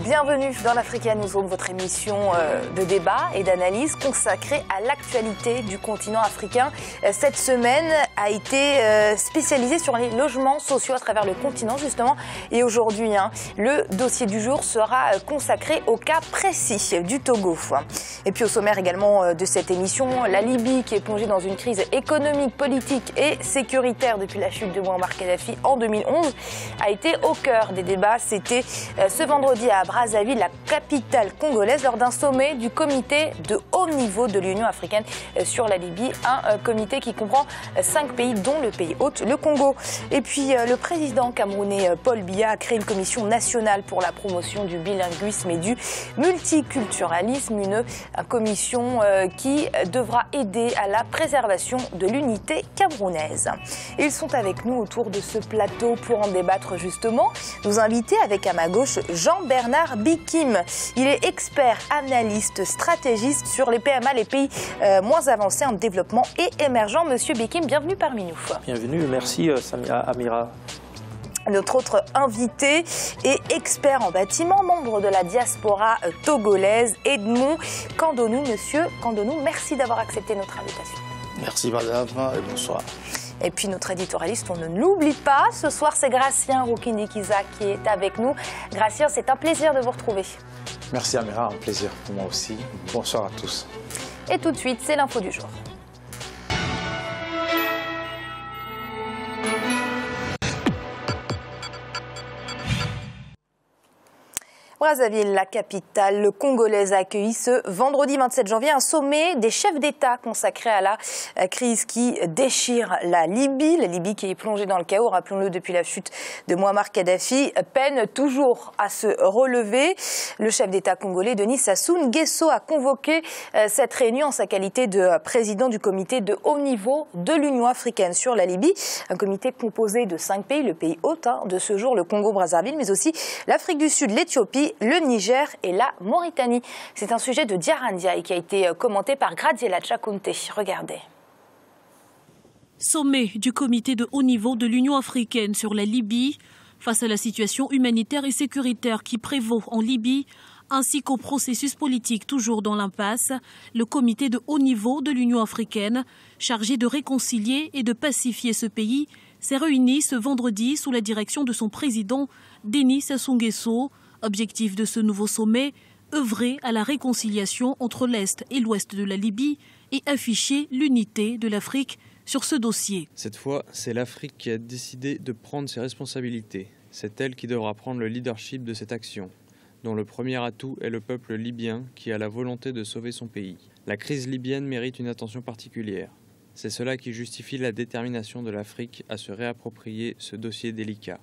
Bienvenue dans l'Africa Newsroom, votre émission de débat et d'analyse consacrée à l'actualité du continent africain. Cette semaine a été spécialisée sur les logements sociaux à travers le continent justement. Et aujourd'hui, le dossier du jour sera consacré au cas précis du Togo. Et puis au sommaire également de cette émission, la Libye qui est plongée dans une crise économique, politique et sécuritaire depuis la chute de Mouammar Kadhafi en 2011 a été au cœur des débats. C'était ce vendredi à Brazzaville, la capitale congolaise, lors d'un sommet du comité de haut niveau de l'Union africaine sur la Libye, un comité qui comprend 5 pays dont le pays hôte, le Congo. Et puis le président camerounais Paul Biya a créé une commission nationale pour la promotion du bilinguisme et du multiculturalisme, une commission qui devra aider à la préservation de l'unité camerounaise. Ils sont avec nous autour de ce plateau pour en débattre justement. Nous invités avec à ma gauche Jean-Bernard Bikim. Il est expert, analyste, stratégiste sur les PMA, les pays moins avancés en développement et émergents. Monsieur Bikim, bienvenue parmi nous. Bienvenue, merci Amira. Notre autre invité est expert en bâtiment, membre de la diaspora togolaise, Edmond Kandonou. Monsieur Kandonou, merci d'avoir accepté notre invitation. Merci madame et bonsoir. Et puis notre éditorialiste, on ne l'oublie pas, ce soir c'est Gratien Roukindikiza qui est avec nous. Gratien, c'est un plaisir de vous retrouver. Merci Amira, un plaisir pour moi aussi. Bonsoir à tous. Et tout de suite, c'est l'info du jour. Brazzaville, la capitale congolaise, a accueilli ce vendredi 27 janvier un sommet des chefs d'État consacré à la crise qui déchire la Libye. La Libye qui est plongée dans le chaos, rappelons-le, depuis la chute de Mouammar Kadhafi, peine toujours à se relever. Le chef d'État congolais, Denis Sassou Nguesso, a convoqué cette réunion en sa qualité de président du comité de haut niveau de l'Union africaine sur la Libye. Un comité composé de 5 pays, le pays hôte de ce jour, le Congo-Brazzaville, mais aussi l'Afrique du Sud, l'Éthiopie, le Niger et la Mauritanie. C'est un sujet de Diarandia qui a été commenté par Graziella Chakunte. Regardez. Sommet du comité de haut niveau de l'Union africaine sur la Libye, face à la situation humanitaire et sécuritaire qui prévaut en Libye, ainsi qu'au processus politique toujours dans l'impasse, le comité de haut niveau de l'Union africaine, chargé de réconcilier et de pacifier ce pays, s'est réuni ce vendredi sous la direction de son président, Denis Sassou Nguesso. Objectif de ce nouveau sommet, œuvrer à la réconciliation entre l'Est et l'Ouest de la Libye et afficher l'unité de l'Afrique sur ce dossier. Cette fois, c'est l'Afrique qui a décidé de prendre ses responsabilités. C'est elle qui devra prendre le leadership de cette action, dont le premier atout est le peuple libyen qui a la volonté de sauver son pays. La crise libyenne mérite une attention particulière. C'est cela qui justifie la détermination de l'Afrique à se réapproprier ce dossier délicat,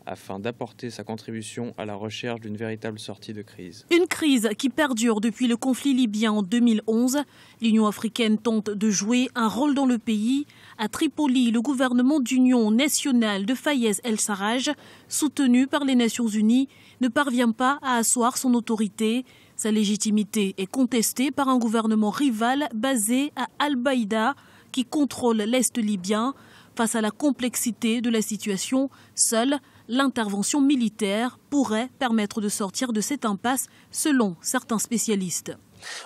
afin d'apporter sa contribution à la recherche d'une véritable sortie de crise. Une crise qui perdure depuis le conflit libyen en 2011. L'Union africaine tente de jouer un rôle dans le pays. À Tripoli, le gouvernement d'union nationale de Fayez El-Sarraj, soutenu par les Nations Unies, ne parvient pas à asseoir son autorité. Sa légitimité est contestée par un gouvernement rival basé à Al-Baïda, qui contrôle l'Est libyen. Face à la complexité de la situation, seule l'intervention militaire pourrait permettre de sortir de cette impasse, selon certains spécialistes.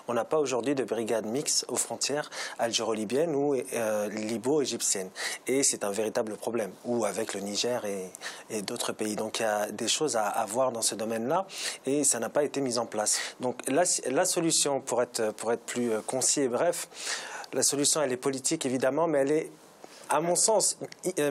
On n'a pas aujourd'hui de brigade mixte aux frontières algéro-libyennes ou libo-égyptiennes. Et c'est un véritable problème, ou avec le Niger et d'autres pays. Donc il y a des choses à voir dans ce domaine-là et ça n'a pas été mis en place. Donc la solution, pour être plus concis et bref, la solution elle est politique évidemment, mais elle est à mon sens,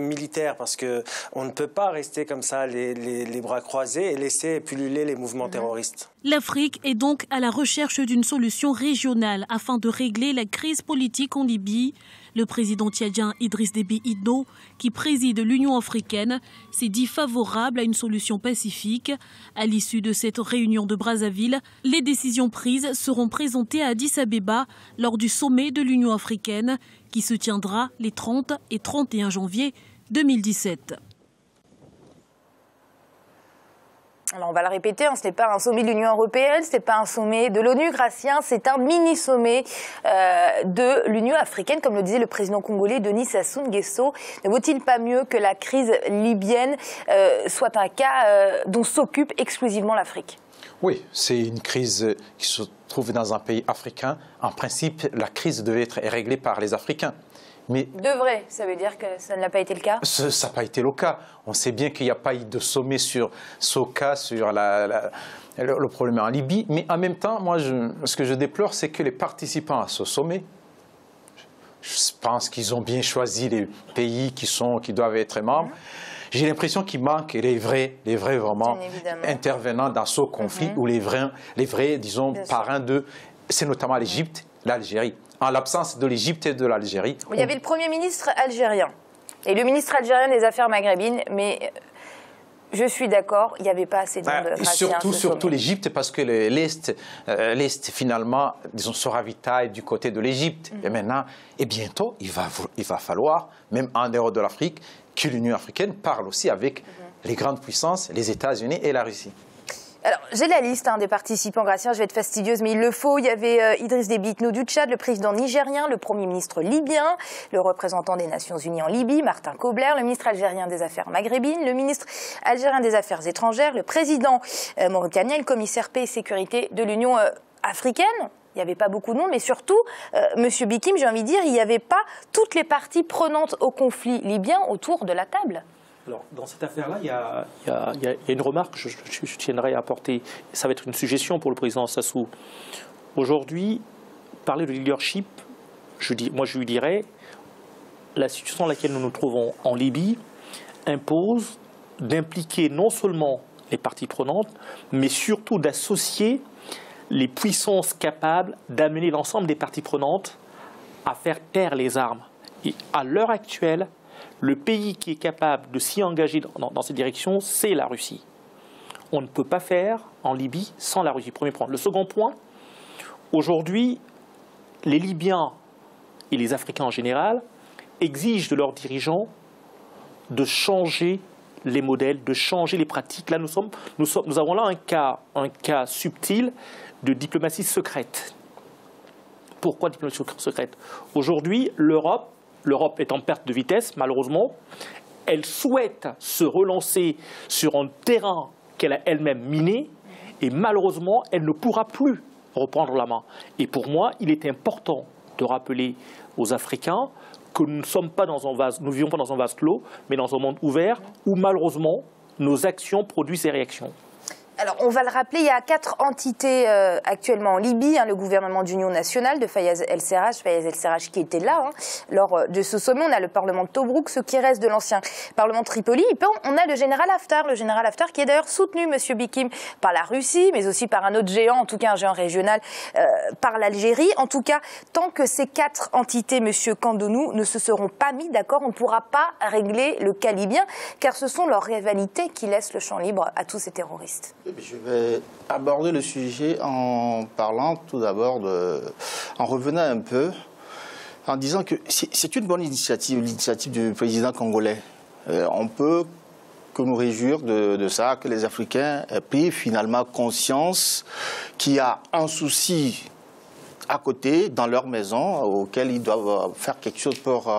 militaire, parce qu'on ne peut pas rester comme ça, les bras croisés, et laisser pulluler les mouvements terroristes. L'Afrique est donc à la recherche d'une solution régionale afin de régler la crise politique en Libye. Le président tchadien Idriss Déby Itno, qui préside l'Union africaine, s'est dit favorable à une solution pacifique. À l'issue de cette réunion de Brazzaville, les décisions prises seront présentées à Addis Abeba lors du sommet de l'Union africaine qui se tiendra les 30 et 31 janvier 2017. Alors on va le répéter, ce n'est pas un sommet de l'Union européenne, ce n'est pas un sommet de l'ONU, Gratien, c'est un mini-sommet de l'Union africaine, comme le disait le président congolais Denis Sassou Nguesso. Ne vaut-il pas mieux que la crise libyenne soit un cas dont s'occupe exclusivement l'Afrique? Oui, c'est une crise qui se trouve dans un pays africain. En principe, la crise devait être réglée par les Africains. Mais devrait, ça veut dire que ça n'a pas été le cas? Ça n'a pas été le cas. On sait bien qu'il n'y a pas eu de sommet sur Soka, sur le problème en Libye. Mais en même temps, moi, ce que je déplore, c'est que les participants à ce sommet, je pense qu'ils ont bien choisi les pays qui doivent être membres. J'ai l'impression qu'il manque les vrais vraiment intervenants dans ce conflit, ou les vrais, disons, parrains c'est notamment l'Égypte, l'Algérie. En l'absence de l'Égypte et de l'Algérie. Il y avait le Premier ministre algérien et le ministre algérien des Affaires maghrébines, mais je suis d'accord, il n'y avait pas assez de monde. Surtout l'Égypte, parce que l'Est, finalement, disons, se ravitaille du côté de l'Égypte. Et maintenant, et bientôt, il va falloir, même en dehors de l'Afrique, que l'Union africaine parle aussi avec les grandes puissances, les États-Unis et la Russie. Alors, j'ai la liste des participants, Gratien, je vais être fastidieuse, mais il le faut. Il y avait Idriss Déby Itno du Tchad, le président nigérien, le Premier ministre libyen, le représentant des Nations Unies en Libye, Martin Kobler, le ministre algérien des Affaires maghrébines, le ministre algérien des Affaires étrangères, le président mauritanien et le commissaire paix et sécurité de l'Union africaine. Il n'y avait pas beaucoup de monde, mais surtout, Monsieur Bikim, j'ai envie de dire, il n'y avait pas toutes les parties prenantes au conflit libyen autour de la table. Alors, dans cette affaire-là, il y a une remarque que je tiendrai à apporter. Ça va être une suggestion pour le président Sassou. Aujourd'hui, parler de leadership, moi je lui dirais, la situation dans laquelle nous nous trouvons en Libye impose d'impliquer non seulement les parties prenantes, mais surtout d'associer les puissances capables d'amener l'ensemble des parties prenantes à faire taire les armes. Et à l'heure actuelle, le pays qui est capable de s'y engager dans cette direction, c'est la Russie. On ne peut pas faire en Libye sans la Russie. Premier point. Le second point, aujourd'hui, les Libyens et les Africains en général exigent de leurs dirigeants de changer les modèles, de changer les pratiques. Là, nous avons là un cas subtil de diplomatie secrète. Pourquoi diplomatie secrète? Aujourd'hui, l'Europe est en perte de vitesse, malheureusement. Elle souhaite se relancer sur un terrain qu'elle a elle-même miné, et malheureusement, elle ne pourra plus reprendre la main. Et pour moi, il est important de rappeler aux Africains que nous ne vivons pas dans un vase clos, mais dans un monde ouvert où malheureusement, nos actions produisent des réactions. Alors, on va le rappeler, il y a 4 entités actuellement en Libye. Le gouvernement d'union nationale de Fayez El-Serraj qui était là lors de ce sommet. On a le parlement de Tobrouk, ce qui reste de l'ancien parlement de Tripoli. Et puis, on a le général Haftar qui est d'ailleurs soutenu, Monsieur Bikim, par la Russie, mais aussi par un autre géant, en tout cas un géant régional, par l'Algérie. En tout cas, tant que ces 4 entités, Monsieur Kandonou, ne se seront pas mis d'accord, on ne pourra pas régler le cas libyen, car ce sont leurs rivalités qui laissent le champ libre à tous ces terroristes. Je vais aborder le sujet en parlant tout d'abord en revenant un peu, en disant que c'est une bonne initiative, l'initiative du président congolais. On peut que nous réjouir de ça, que les Africains aient pris finalement conscience qu'il y a un souci à côté, dans leur maison, auquel ils doivent faire quelque chose pour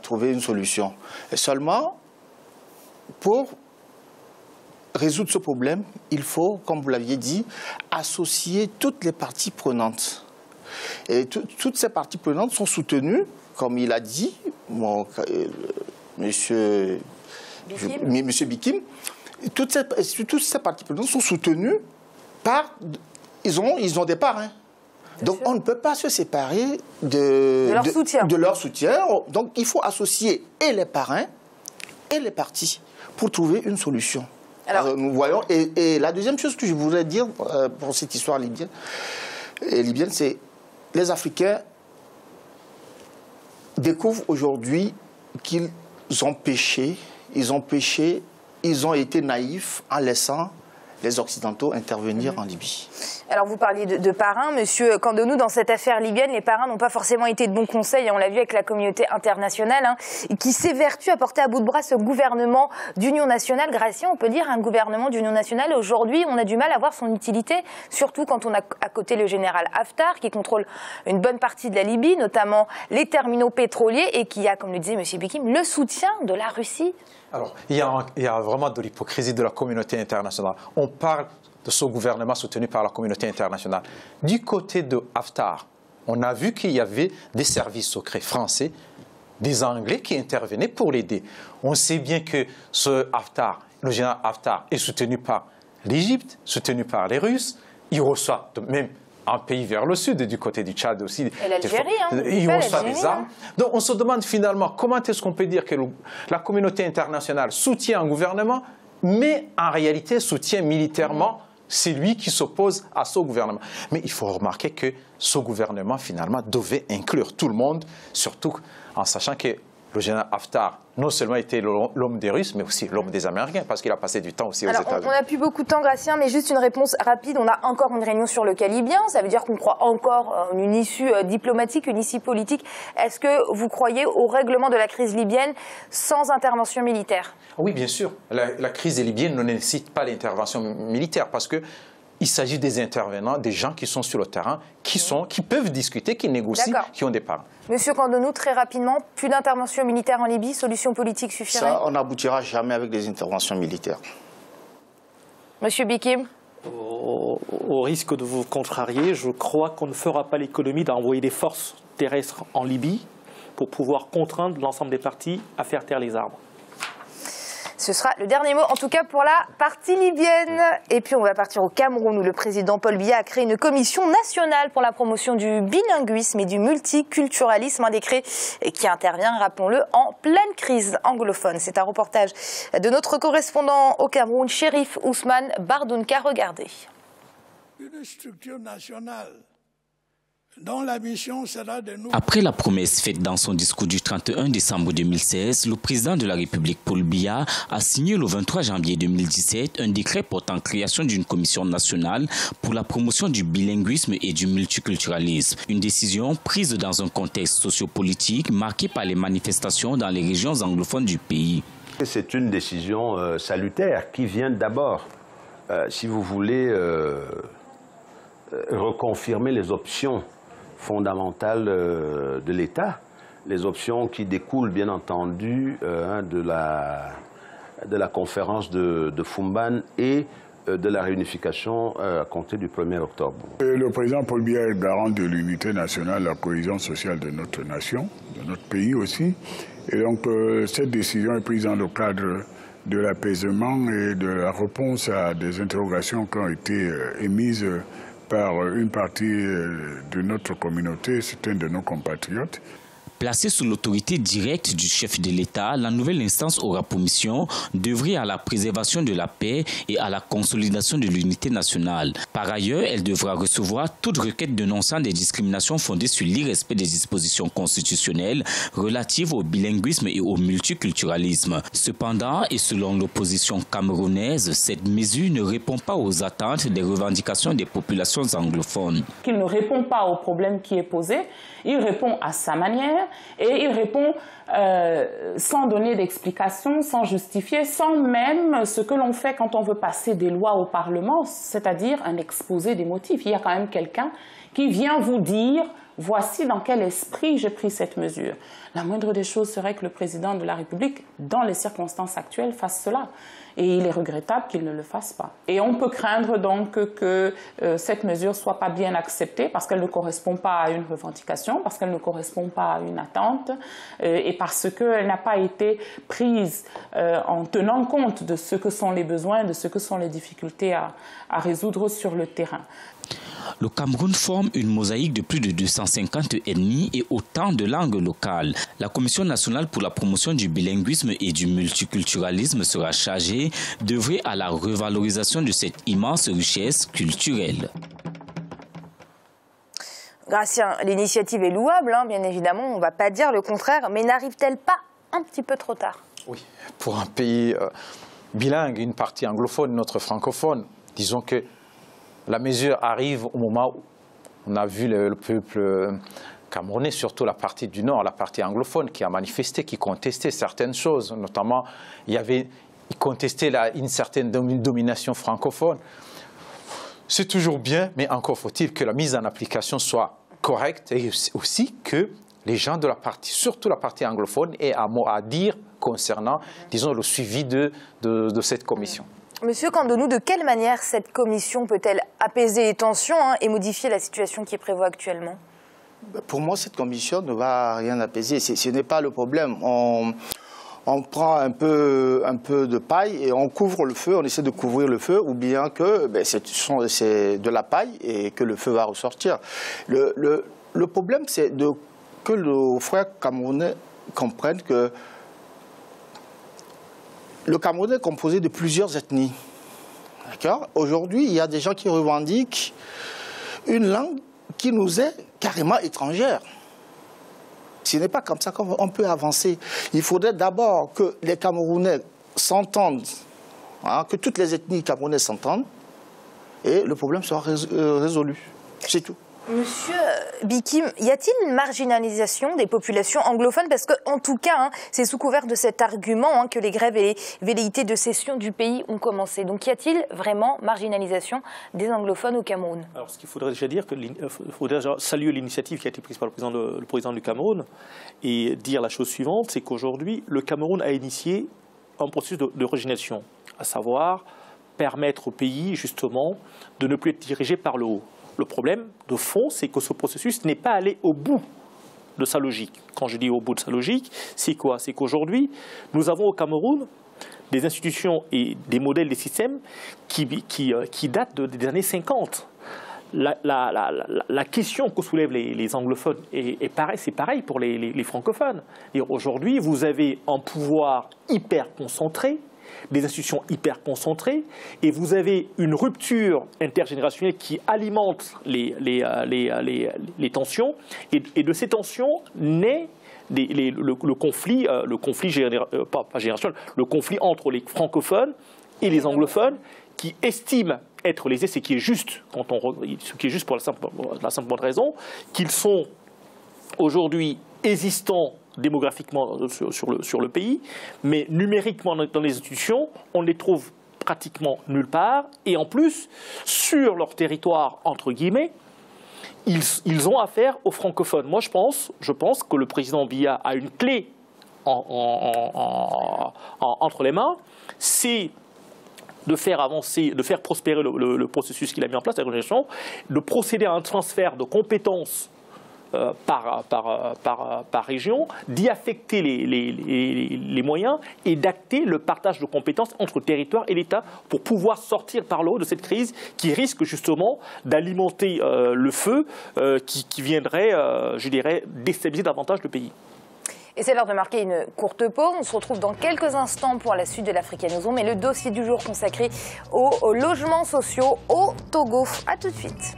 trouver une solution. Et seulement, pour résoudre ce problème, il faut, comme vous l'aviez dit, associer toutes les parties prenantes. Et toutes ces parties prenantes sont soutenues, comme il a dit, Monsieur Bikim, toutes ces parties prenantes sont soutenues par... Ils ont des parrains. Donc on ne peut pas se séparer de leur soutien. Donc il faut associer et les parrains et les partis pour trouver une solution. Alors, nous voyons, et la deuxième chose que je voudrais dire pour cette histoire libyenne, c'est les Africains découvrent aujourd'hui qu'ils ont péché, ils ont été naïfs en laissant les Occidentaux intervenir en Libye. Alors vous parliez de parrains, Monsieur Candonou, dans cette affaire libyenne, les parrains n'ont pas forcément été de bons conseils, on l'a vu avec la communauté internationale, qui s'évertue à porter à bout de bras ce gouvernement d'union nationale. Gratien, on peut dire un gouvernement d'union nationale, aujourd'hui on a du mal à voir son utilité, surtout quand on a à côté le général Haftar, qui contrôle une bonne partie de la Libye, notamment les terminaux pétroliers, et qui a, comme le disait M. Bikim, le soutien de la Russie. Alors, il y a vraiment de l'hypocrisie de la communauté internationale. On parle de ce gouvernement soutenu par la communauté internationale. Du côté de Haftar, on a vu qu'il y avait des services secrets français, des Anglais qui intervenaient pour l'aider. On sait bien que ce Haftar, le général Haftar, est soutenu par l'Égypte, soutenu par les Russes. Il reçoit même un pays vers le sud, du côté du Tchad aussi. Et l'Algérie, il reçoit des armes. Donc on se demande finalement comment est-ce qu'on peut dire que la communauté internationale soutient un gouvernement, mais en réalité soutient militairement celui qui s'oppose à ce gouvernement. Mais il faut remarquer que ce gouvernement finalement devait inclure tout le monde, surtout en sachant que le général Haftar non seulement était l'homme des Russes, mais aussi l'homme des Américains, parce qu'il a passé du temps aussi aux États-Unis. On n'a plus beaucoup de temps, Gratien, mais juste une réponse rapide. On a encore une réunion sur le cas libyen. Ça veut dire qu'on croit encore en une issue diplomatique, une issue politique. Est-ce que vous croyez au règlement de la crise libyenne sans intervention militaire? Oui, bien sûr. La crise libyenne ne nécessite pas l'intervention militaire, parce que il s'agit des intervenants, des gens qui sont sur le terrain, qui peuvent discuter, qui négocient, qui ont des parents. Monsieur Candonou, très rapidement, plus d'intervention militaire en Libye, solution politique suffirait? Ça, on n'aboutira jamais avec des interventions militaires. Monsieur Bikim? Au risque de vous contrarier, je crois qu'on ne fera pas l'économie d'envoyer des forces terrestres en Libye pour pouvoir contraindre l'ensemble des partis à faire taire les armes. Ce sera le dernier mot, en tout cas pour la partie libyenne. Et puis on va partir au Cameroun, où le président Paul Biya a créé une commission nationale pour la promotion du bilinguisme et du multiculturalisme, un décret qui intervient, rappelons-le, en pleine crise anglophone. C'est un reportage de notre correspondant au Cameroun, Chérif Ousmane Bardounka. Regardez. Une structure nationale dont la mission sera de nous... Après la promesse faite dans son discours du 31 décembre 2016, le président de la République Paul Biya a signé le 23 janvier 2017 un décret portant création d'une commission nationale pour la promotion du bilinguisme et du multiculturalisme. Une décision prise dans un contexte sociopolitique marqué par les manifestations dans les régions anglophones du pays. C'est une décision salutaire qui vient d'abord, si vous voulez, reconfirmer les options fondamentales de l'État, les options qui découlent bien entendu de la conférence de Fumban et de la réunification à compter du 1er octobre. Le président Paul Biya est garant de l'unité nationale, la cohésion sociale de notre nation, de notre pays aussi. Et donc cette décision est prise dans le cadre de l'apaisement et de la réponse à des interrogations qui ont été émises par une partie de notre communauté, certains de nos compatriotes. Placée sous l'autorité directe du chef de l'État, la nouvelle instance aura pour mission d'œuvrer à la préservation de la paix et à la consolidation de l'unité nationale. Par ailleurs, elle devra recevoir toute requête dénonçant des discriminations fondées sur l'irrespect des dispositions constitutionnelles relatives au bilinguisme et au multiculturalisme. Cependant, et selon l'opposition camerounaise, cette mesure ne répond pas aux attentes des revendications des populations anglophones. Il ne répond pas au problème qui est posé, il répond à sa manière. Et il répond sans donner d'explication, sans justifier, sans même ce que l'on fait quand on veut passer des lois au Parlement, c'est-à-dire un exposé des motifs. Il y a quand même quelqu'un qui vient vous dire « voici dans quel esprit j'ai pris cette mesure ». La moindre des choses serait que le président de la République, dans les circonstances actuelles, fasse cela. Et il est regrettable qu'il ne le fasse pas. Et on peut craindre donc que cette mesure ne soit pas bien acceptée parce qu'elle ne correspond pas à une revendication, parce qu'elle ne correspond pas à une attente et parce qu'elle n'a pas été prise en tenant compte de ce que sont les besoins, de ce que sont les difficultés à résoudre sur le terrain. Le Cameroun forme une mosaïque de plus de 250 ethnies et autant de langues locales. La Commission nationale pour la promotion du bilinguisme et du multiculturalisme sera chargée d'œuvrer à la revalorisation de cette immense richesse culturelle. Gratien, l'initiative est louable, bien évidemment, on ne va pas dire le contraire, mais n'arrive-t-elle pas un petit peu trop tard? Oui, pour un pays bilingue, une partie anglophone, une autre francophone, Disons que la mesure arrive au moment où on a vu le peuple camerounais, surtout la partie du Nord, la partie anglophone, qui a manifesté, qui contestait certaines choses. Notamment, il contestait une certaine domination francophone. C'est toujours bien, mais encore faut-il que la mise en application soit correcte et aussi que les gens de la partie, surtout la partie anglophone, aient un mot à dire concernant, disons, le suivi de cette commission. Monsieur Kandonou, de quelle manière cette commission peut-elle apaiser les tensions et modifier la situation qui prévaut actuellement? Pour moi, cette commission ne va rien apaiser. Ce n'est pas le problème. On prend un peu de paille et on couvre le feu, on essaie de couvrir le feu, ou bien que c'est de la paille et que le feu va ressortir. Le problème, c'est que nos frères camerounais comprennent que le Cameroun est composé de plusieurs ethnies. Aujourd'hui, il y a des gens qui revendiquent une langue qui nous est carrément étrangère. Ce n'est pas comme ça qu'on peut avancer. Il faudrait d'abord que les Camerounais s'entendent, que toutes les ethnies camerounaises s'entendent, et le problème sera résolu. C'est tout. Monsieur Bikim, y a-t-il une marginalisation des populations anglophones? Parce qu'en tout cas, c'est sous couvert de cet argument que les grèves et les velléités de cession du pays ont commencé. Donc y a-t-il vraiment marginalisation des anglophones au Cameroun? Alors ce qu'il faudrait déjà dire, il faudrait déjà saluer l'initiative qui a été prise par le président du Cameroun et dire la chose suivante, c'est qu'aujourd'hui, le Cameroun a initié un processus de régénération, à savoir permettre au pays, justement, de ne plus être dirigé par le haut. Le problème de fond, c'est que ce processus n'est pas allé au bout de sa logique. Quand je dis au bout de sa logique, c'est quoi? C'est qu'aujourd'hui, nous avons au Cameroun des institutions et des modèles, des systèmes qui datent des années 50. La question que soulèvent les anglophones c'est pareil pour les francophones. Aujourd'hui, vous avez un pouvoir hyper concentré, des institutions hyper concentrées, et vous avez une rupture intergénérationnelle qui alimente les tensions, et de ces tensions naît le conflit entre les francophones et les anglophones, qui estiment être lésés, ce qui est juste, ce qui est juste pour la simple bonne raison, qu'ils sont aujourd'hui existants démographiquement sur le pays, mais numériquement dans les institutions, on ne les trouve pratiquement nulle part, et en plus, sur leur territoire, entre guillemets, ils ont affaire aux francophones. Moi, je pense que le président Biya a une clé entre les mains, c'est de faire avancer, de faire prospérer le processus qu'il a mis en place, la régénération, de procéder à un transfert de compétences par région, d'y affecter les moyens et d'acter le partage de compétences entre le territoire et l'État pour pouvoir sortir par le haut de cette crise qui risque justement d'alimenter le feu qui viendrait, je dirais, déstabiliser davantage le pays. Et c'est l'heure de marquer une courte pause. On se retrouve dans quelques instants pour la suite de l'Africanisation, mais le dossier du jour consacré aux logements sociaux au Togo. A tout de suite.